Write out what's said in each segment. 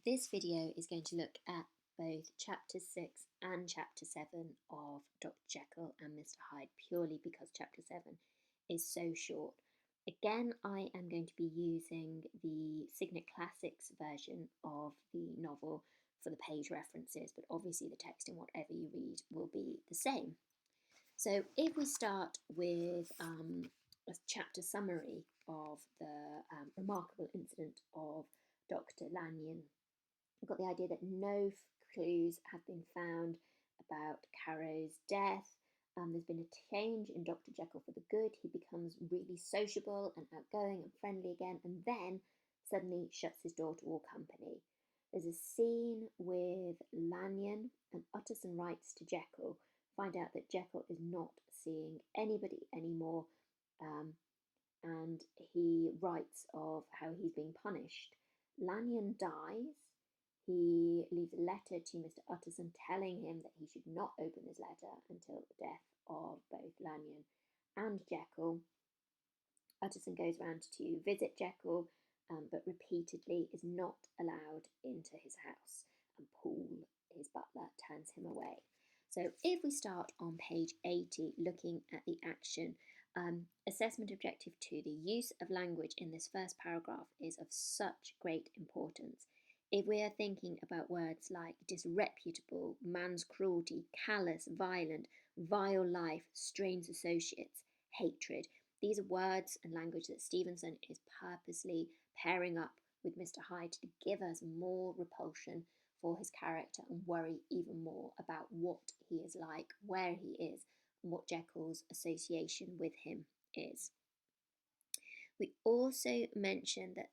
This video is going to look at both Chapter 6 and Chapter 7 of Dr. Jekyll and Mr. Hyde, purely because Chapter 7 is so short. Again, I am going to be using the Signet Classics version of the novel for the page references, but obviously the text in whatever you read will be the same. So if we start with a chapter summary of the remarkable incident of Dr. Lanyon, I've got the idea that no clues have been found about Caro's death. There's been a change in Dr. Jekyll for the good. He becomes really sociable and outgoing and friendly again, and then suddenly shuts his door to all company. There's a scene with Lanyon, and Utterson writes to Jekyll, find out that Jekyll is not seeing anybody anymore, and he writes of how he's being punished. Lanyon dies. He leaves a letter to Mr. Utterson telling him that he should not open his letter until the death of both Lanyon and Jekyll. Utterson goes round to visit Jekyll, but repeatedly is not allowed into his house, and Paul, his butler, turns him away. So if we start on page 80, looking at the action, assessment objective 2, the use of language in this first paragraph is of such great importance. If we are thinking about words like disreputable, man's cruelty, callous, violent, vile life, strange associates, hatred, these are words and language that Stevenson is purposely pairing up with Mr. Hyde to give us more repulsion for his character and worry even more about what he is like, where he is, and what Jekyll's association with him is. We also mentioned that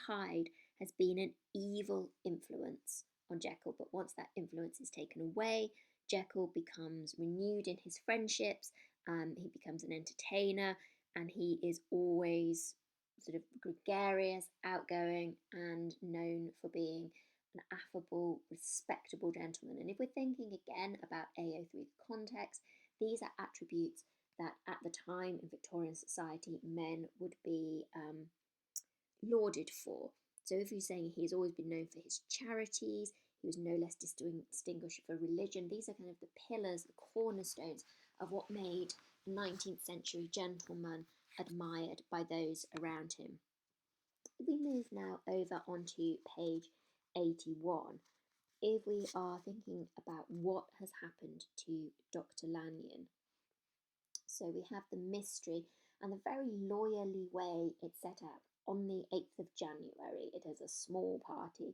Hyde has been an evil influence on Jekyll, but once that influence is taken away, Jekyll becomes renewed in his friendships, he becomes an entertainer, and he is always sort of gregarious, outgoing, and known for being an affable, respectable gentleman. And if we're thinking again about AO3, the context, these are attributes that at the time in Victorian society men would be lauded for. So if you're saying he's always been known for his charities, he was no less distinguished for religion. These are kind of the pillars, the cornerstones of what made 19th century gentleman admired by those around him. We move now over onto page 81. If we are thinking about what has happened to Dr. Lanyon, so we have the mystery and the very lawyerly way it's set out. On the 8th of January, it is a small party.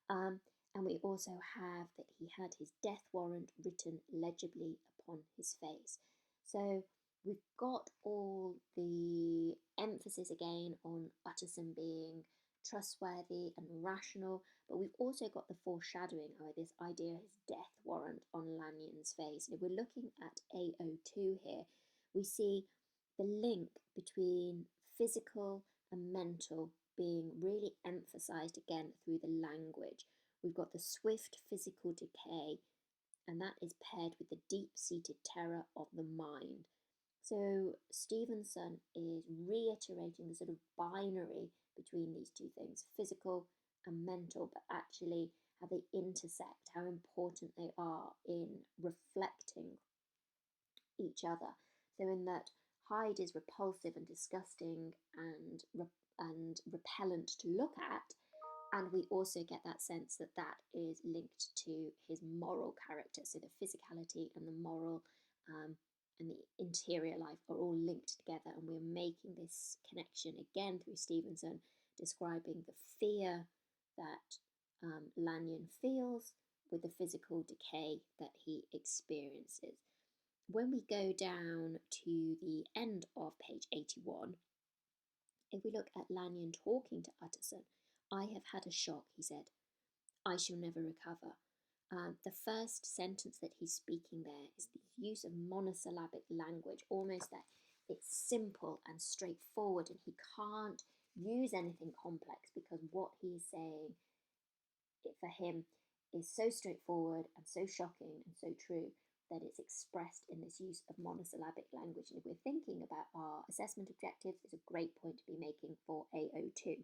And we also have that he had his death warrant written legibly upon his face. So we've got all the emphasis again on Utterson being trustworthy and rational, but we've also got the foreshadowing of this idea of his death warrant on Lanyon's face. If we're looking at AO2 here, we see the link between physical and mental being really emphasised again through the language. We've got the swift physical decay, and that is paired with the deep-seated terror of the mind. So Stevenson is reiterating the sort of binary between these two things, physical and mental, but actually how they intersect, how important they are in reflecting each other. So in that Hyde is repulsive and disgusting and repellent to look at, and we also get that sense that that is linked to his moral character. So the physicality and the moral and the interior life are all linked together, and we're making this connection again through Stevenson, describing the fear that Lanyon feels with the physical decay that he experiences. When we go down to the end of page 81, if we look at Lanyon talking to Utterson, I have had a shock, he said. I shall never recover. The first sentence that he's speaking there is the use of monosyllabic language, almost that it's simple and straightforward, and he can't use anything complex because what he's saying for him is so straightforward and so shocking and so true that it's expressed in this use of monosyllabic language. And if we're thinking about our assessment objectives, it's a great point to be making for AO2.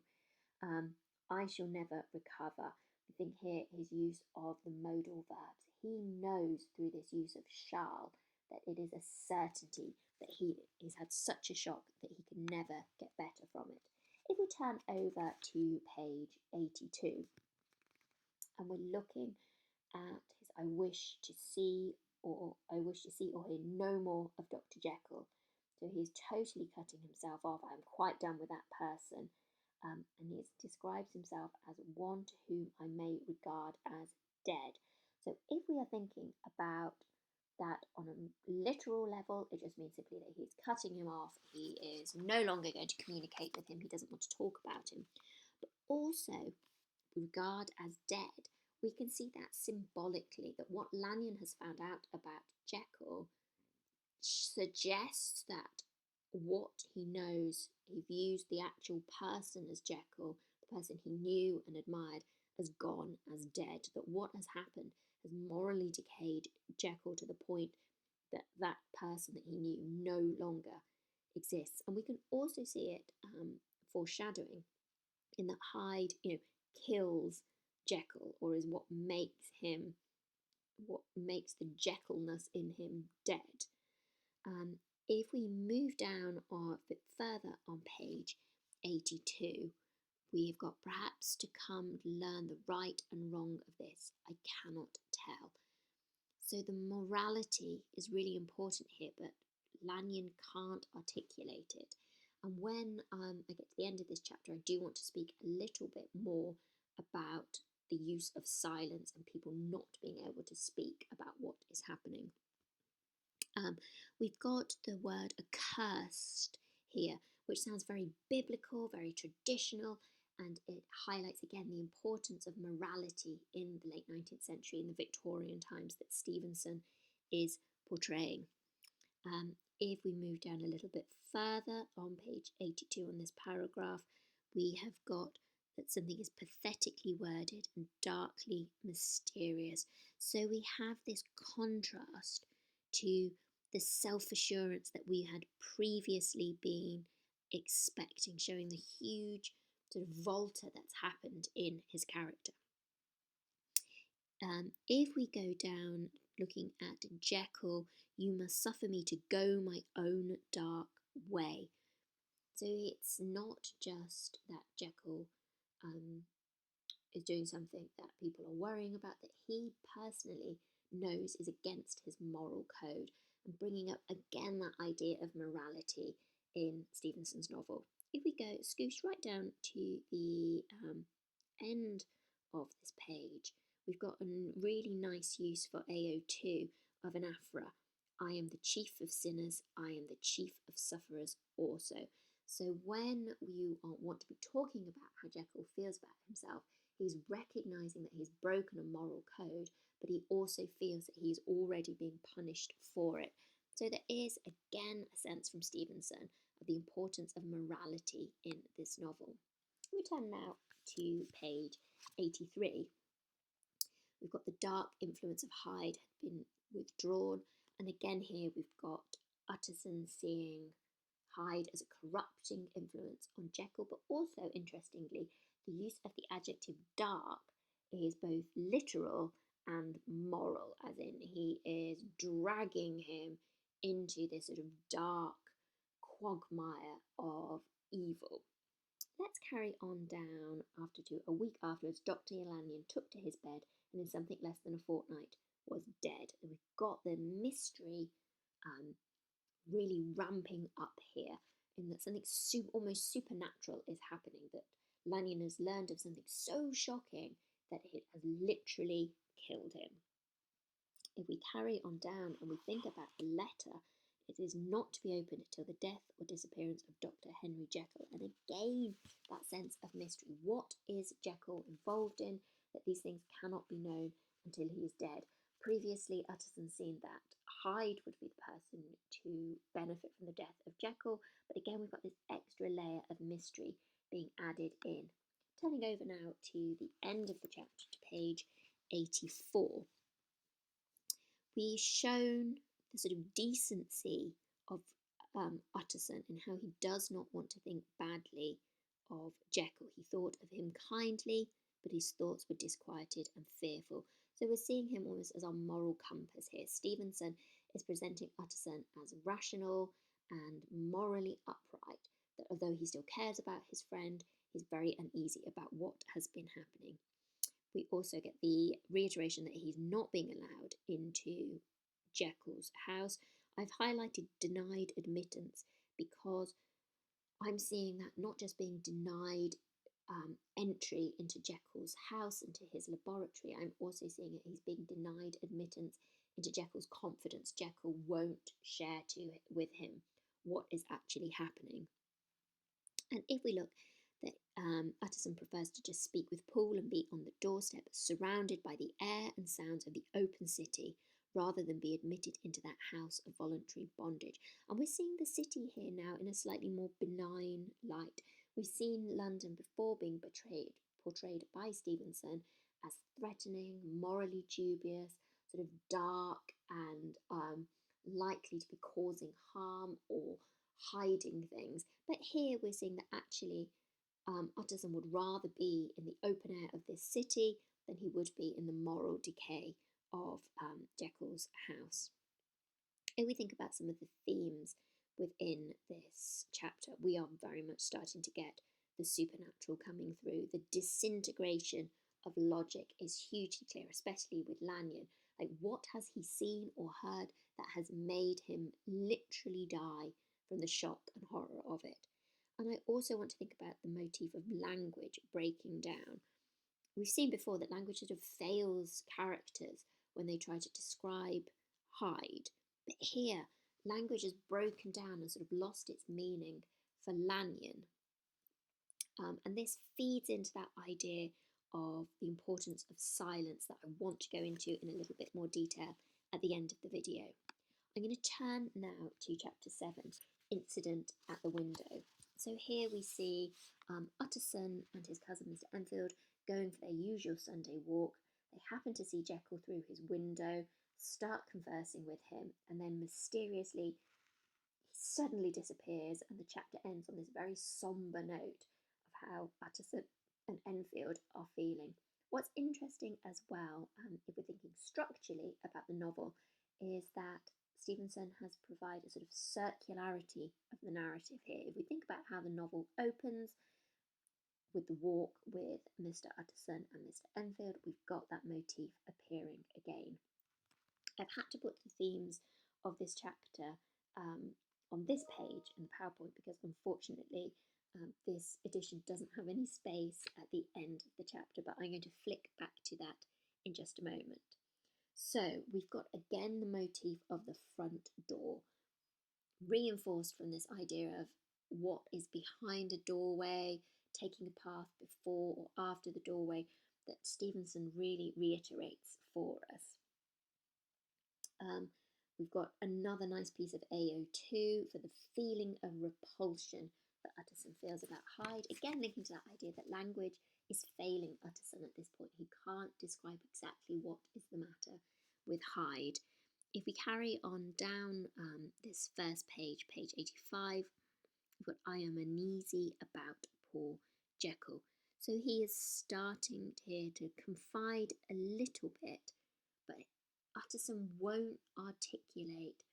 I shall never recover. I think here his use of the modal verbs. He knows through this use of shall that it is a certainty that he has had such a shock that he can never get better from it. If we turn over to page 82 and we're looking at his I wish to see or hear no more of Dr. Jekyll. So he's totally cutting himself off. I'm quite done with that person. And he describes himself as one to whom I may regard as dead. So if we are thinking about that on a literal level, it just means simply that he's cutting him off. He is no longer going to communicate with him. He doesn't want to talk about him. But also, regard as dead, we can see that symbolically, that what Lanyon has found out about Jekyll suggests that what he knows, he views the actual person as Jekyll, the person he knew and admired, as gone, as dead, that what has happened has morally decayed Jekyll to the point that that person that he knew no longer exists. And we can also see it foreshadowing in that Hyde, kills Jekyll, or is what makes the Jekyllness in him dead. If we move down a bit further on page 82, we've got perhaps to come to learn the right and wrong of this. I cannot tell. So the morality is really important here, but Lanyon can't articulate it. And when I get to the end of this chapter, I do want to speak a little bit more about the use of silence and people not being able to speak about what is happening. We've got the word accursed here, which sounds very biblical, very traditional, and it highlights again the importance of morality in the late 19th century, in the Victorian times that Stevenson is portraying. If we move down a little bit further on page 82 on this paragraph, we have got that something is pathetically worded and darkly mysterious. So we have this contrast to the self-assurance that we had previously been expecting, showing the huge sort of volta that's happened in his character. If we go down looking at Jekyll, you must suffer me to go my own dark way. So it's not just that Jekyll is doing something that people are worrying about, that he personally knows is against his moral code, and bringing up again that idea of morality in Stevenson's novel. If we go scooch right down to the end of this page, we've got a really nice use for AO2 of an aphra. I am the chief of sinners, I am the chief of sufferers also. So when you want to be talking about how Jekyll feels about himself, he's recognising that he's broken a moral code, but he also feels that he's already being punished for it. So there is, again, a sense from Stevenson of the importance of morality in this novel. We turn now to page 83. We've got the dark influence of Hyde had been withdrawn, and again here we've got Utterson seeing Hyde as a corrupting influence on Jekyll, but also, interestingly, the use of the adjective dark is both literal and moral, as in he is dragging him into this sort of dark quagmire of evil. Let's carry on down a week afterwards. Dr. Lanyon took to his bed and in something less than a fortnight was dead. And we've got the mystery really ramping up here, in that something almost supernatural is happening, that Lanyon has learned of something so shocking that it has literally killed him. If we carry on down and we think about the letter, it is not to be opened until the death or disappearance of Dr. Henry Jekyll. And again, that sense of mystery. What is Jekyll involved in that these things cannot be known until he is dead? Previously, Utterson seen that Hyde would be the person to benefit from the death of Jekyll, but again we've got this extra layer of mystery being added in. Turning over now to the end of the chapter, to page 84. We've shown the sort of decency of Utterson and how he does not want to think badly of Jekyll. He thought of him kindly, but his thoughts were disquieted and fearful. So we're seeing him almost as our moral compass here. Stevenson is presenting Utterson as rational and morally upright, that although he still cares about his friend, he's very uneasy about what has been happening. We also get the reiteration that he's not being allowed into Jekyll's house. I've highlighted denied admittance because I'm seeing that not just being denied entry into Jekyll's house, into his laboratory, I'm also seeing that he's being denied admittance into Jekyll's confidence. Jekyll won't share with him what is actually happening. And if we look, that Utterson prefers to just speak with Paul and be on the doorstep, surrounded by the air and sounds of the open city, rather than be admitted into that house of voluntary bondage. And we're seeing the city here now in a slightly more benign light. We've seen London before being portrayed by Stevenson as threatening, morally dubious, sort of dark and likely to be causing harm or hiding things. But here we're seeing that actually Utterson would rather be in the open air of this city than he would be in the moral decay of Jekyll's house. If we think about some of the themes within this chapter, we are very much starting to get the supernatural coming through. The disintegration of logic is hugely clear, especially with Lanyon. Like, what has he seen or heard that has made him literally die from the shock and horror of it? And I also want to think about the motif of language breaking down. We've seen before that language sort of fails characters when they try to describe Hyde. But here, language has broken down and sort of lost its meaning for Lanyon. And this feeds into that idea of the importance of silence that I want to go into in a little bit more detail at the end of the video. I'm going to turn now to chapter 7, Incident at the Window. So here we see Utterson and his cousin Mr. Enfield going for their usual Sunday walk. They happen to see Jekyll through his window, start conversing with him, and then mysteriously he suddenly disappears, and the chapter ends on this very sombre note of how Utterson and Enfield are feeling. What's interesting as well, if we're thinking structurally about the novel, is that Stevenson has provided a sort of circularity of the narrative here. If we think about how the novel opens with the walk with Mr. Utterson and Mr. Enfield, we've got that motif appearing again. I've had to put the themes of this chapter on this page in the PowerPoint because unfortunately this edition doesn't have any space at the end of the chapter, but I'm going to flick back to that in just a moment. So we've got again the motif of the front door, reinforced from this idea of what is behind a doorway, taking a path before or after the doorway, that Stevenson really reiterates for us. We've got another nice piece of AO2 for the feeling of repulsion that Utterson feels about Hyde. Again, linking to that idea that language is failing Utterson at this point. He can't describe exactly what is the matter with Hyde. If we carry on down this first page, page 85, we've got I am uneasy about poor Jekyll. So he is starting here to confide a little bit, but Utterson won't articulate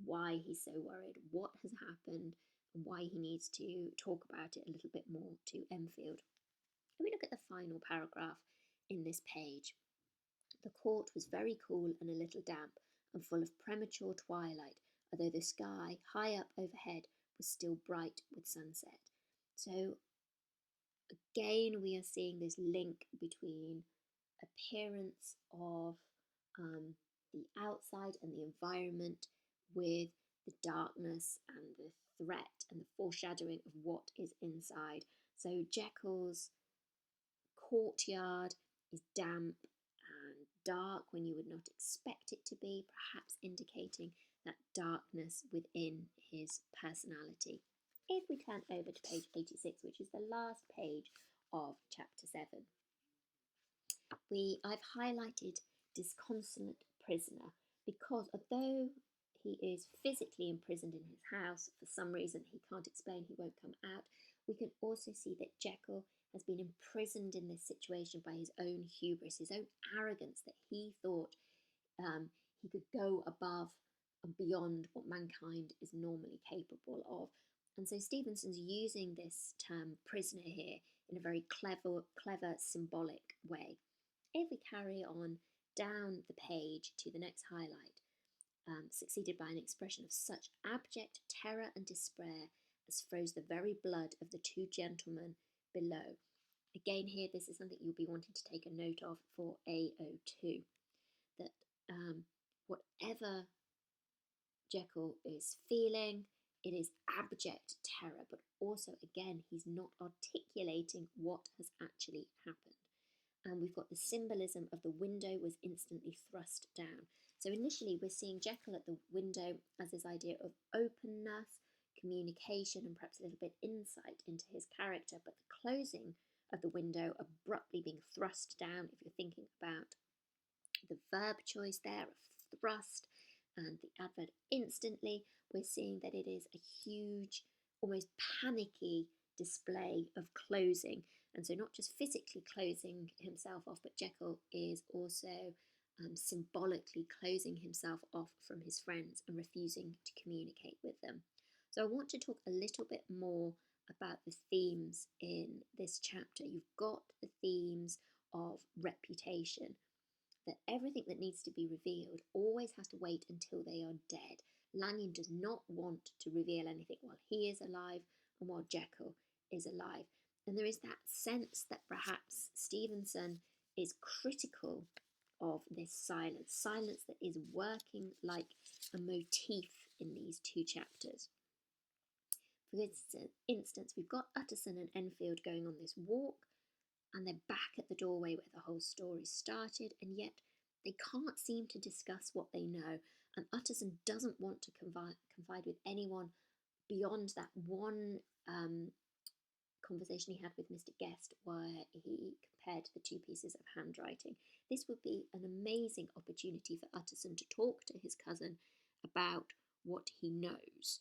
why he's so worried, what has happened, and why he needs to talk about it a little bit more to Enfield. Let me look at the final paragraph in this page. The court was very cool and a little damp, and full of premature twilight, although the sky high up overhead was still bright with sunset. So again, we are seeing this link between appearance of the outside and the environment with the darkness and the threat and the foreshadowing of what is inside. So Jekyll's courtyard is damp and dark when you would not expect it to be, perhaps indicating that darkness within his personality. If we turn over to page 86, which is the last page of chapter 7, I've highlighted disconsolate prisoner because although he is physically imprisoned in his house, for some reason he can't explain, he won't come out, We can also see that Jekyll has been imprisoned in this situation by his own hubris, his own arrogance, that he thought he could go above and beyond what mankind is normally capable of. And so Stevenson's using this term prisoner here in a very clever symbolic way. If we carry on down the page to the next highlight, succeeded by an expression of such abject terror and despair as froze the very blood of the two gentlemen below. Again, here, this is something you'll be wanting to take a note of for AO2, that whatever Jekyll is feeling, it is abject terror, but also, again, he's not articulating what has actually happened. And we've got the symbolism of the window was instantly thrust down. So initially we're seeing Jekyll at the window as this idea of openness, communication, and perhaps a little bit insight into his character, but the closing of the window abruptly being thrust down, if you're thinking about the verb choice there of thrust and the adverb instantly, we're seeing that it is a huge, almost panicky display of closing. And so not just physically closing himself off, but Jekyll is also symbolically closing himself off from his friends and refusing to communicate with them. So I want to talk a little bit more about the themes in this chapter. You've got the themes of reputation, that everything that needs to be revealed always has to wait until they are dead. Lanyon does not want to reveal anything while he is alive and while Jekyll is alive. And there is that sense that perhaps Stevenson is critical of this silence that is working like a motif in these two chapters. For instance, we've got Utterson and Enfield going on this walk, and they're back at the doorway where the whole story started, and yet they can't seem to discuss what they know. And Utterson doesn't want to confide with anyone beyond that one conversation he had with Mr. Guest, where he compared the two pieces of handwriting. This would be an amazing opportunity for Utterson to talk to his cousin about what he knows,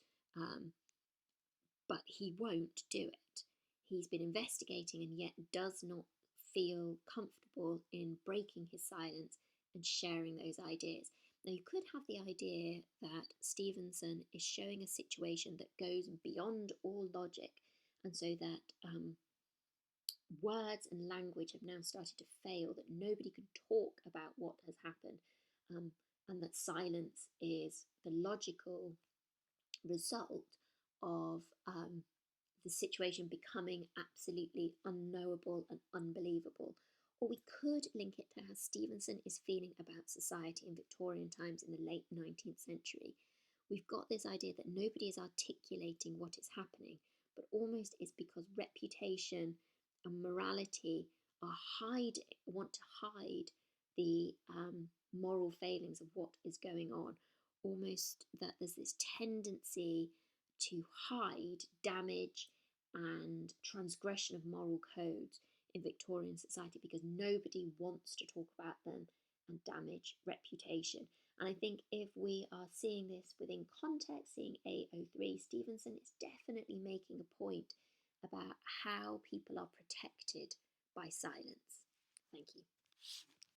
but he won't do it. He's been investigating and yet does not feel comfortable in breaking his silence and sharing those ideas. Now, you could have the idea that Stevenson is showing a situation that goes beyond all logic, and so that words and language have now started to fail, that nobody can talk about what has happened, and that silence is the logical result of the situation becoming absolutely unknowable and unbelievable. Or we could link it to how Stevenson is feeling about society in Victorian times in the late 19th century. We've got this idea that nobody is articulating what is happening, but almost it's because reputation and morality want to hide the moral failings of what is going on. Almost that there's this tendency to hide damage and transgression of moral codes in Victorian society because nobody wants to talk about them and damage reputation. And I think if we are seeing this within context, seeing AO3, Stevenson is definitely making a point about how people are protected by silence. Thank you.